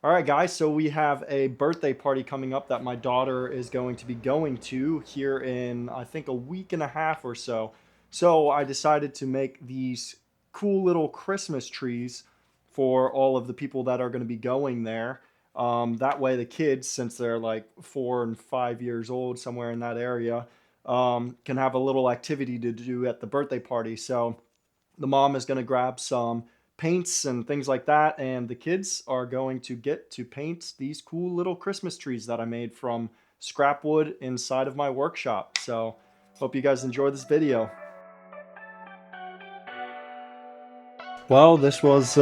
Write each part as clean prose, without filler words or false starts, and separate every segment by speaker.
Speaker 1: All right, guys, so we have a birthday party coming up that my daughter is going to be going to here in, I think, a week and a half or so. So I decided to make these cool little Christmas trees for all of the people that are going to be going there. That way, the kids, since they're like 4 and 5 years old, somewhere in that area, can have a little activity to do at the birthday party. So the mom is going to grab some paints and things like that, and the kids are going to get to paint these cool little Christmas trees that I made from scrap wood inside of my workshop. So hope you guys enjoy this video. Well, this was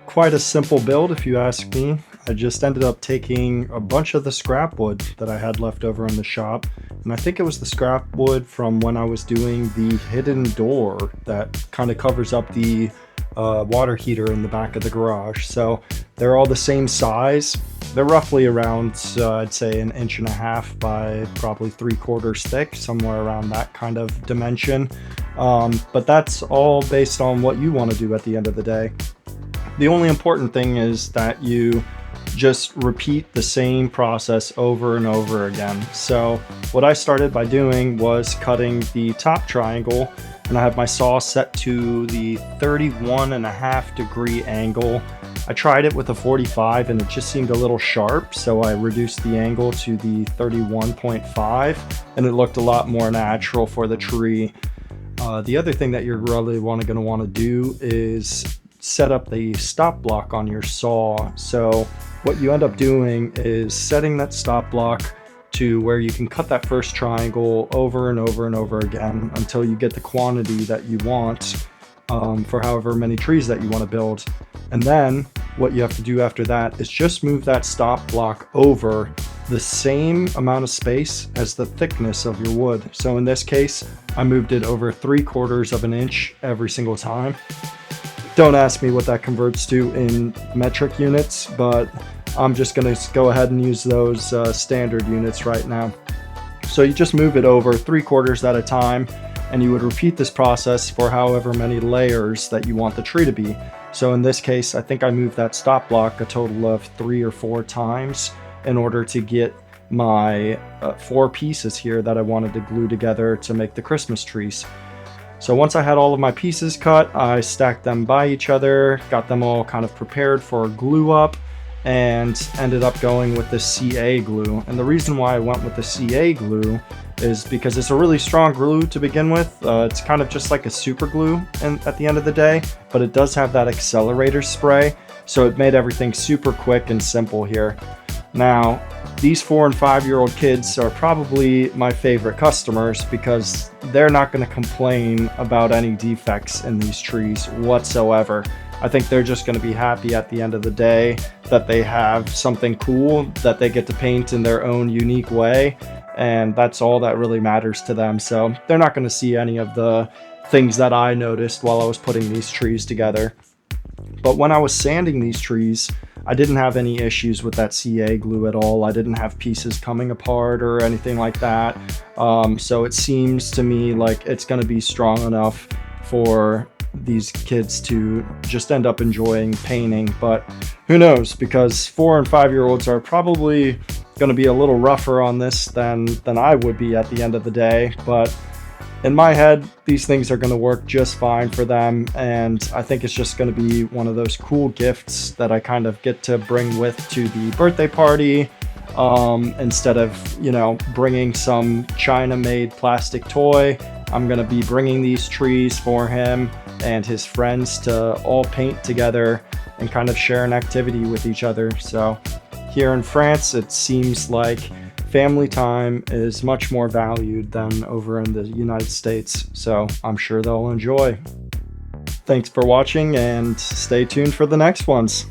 Speaker 1: quite a simple build if you ask me. I just ended up taking a bunch of the scrap wood that I had left over in the shop, and I think it was the scrap wood from when I was doing the hidden door that kind of covers up the water heater in the back of the garage. So they're all the same size. They're roughly around, I'd say, 1.5 inches by probably 3/4 thick, somewhere around that kind of dimension. But that's all based on what you want to do at the end of the day. The only important thing is that you just repeat the same process over and over again. So what I started by doing was cutting the top triangle, and I have my saw set to the 31.5-degree angle. I tried it with a 45 and it just seemed a little sharp, so I reduced the angle to the 31.5 and it looked a lot more natural for the tree. The other thing that you're really going to want to do is set up the stop block on your saw. So what you end up doing is setting that stop block to where you can cut that first triangle over and over and over again until you get the quantity that you want for however many trees that you want to build. And then what you have to do after that is just move that stop block over the same amount of space as the thickness of your wood. So in this case, I moved it over 3/4 of an inch every single time. Don't ask me what that converts to in metric units, but I'm just going to go ahead and use those standard units right now. So you just move it over 3/4 at a time, and you would repeat this process for however many layers that you want the tree to be. So in this case, I think I moved that stop block a total of 3 or 4 times in order to get my 4 pieces here that I wanted to glue together to make the Christmas trees. So once I had all of my pieces cut, I stacked them by each other, got them all kind of prepared for glue up, and ended up going with the CA glue. And the reason why I went with the CA glue is because it's a really strong glue to begin with. It's kind of just like a super glue at the end of the day, but it does have that accelerator spray, so it made everything super quick and simple here. Now, these 4 and 5-year-old kids are probably my favorite customers because they're not going to complain about any defects in these trees whatsoever. I think they're just going to be happy at the end of the day that they have something cool that they get to paint in their own unique way, and that's all that really matters to them. So they're not going to see any of the things that I noticed while I was putting these trees together. But when I was sanding these trees, I didn't have any issues with that CA glue at all. I didn't have pieces coming apart or anything like that. So it seems to me like it's going to be strong enough for these kids to just end up enjoying painting. But who knows, because 4 and 5-year-olds are probably going to be a little rougher on this than I would be at the end of the day. But in my head, these things are going to work just fine for them, and I think it's just going to be one of those cool gifts that I kind of get to bring with to the birthday party, instead of, bringing some China-made plastic toy. I'm going to be bringing these trees for him and his friends to all paint together and kind of share an activity with each other. So here in France, it seems like family time is much more valued than over in the United States, so I'm sure they'll enjoy. Thanks for watching and stay tuned for the next ones.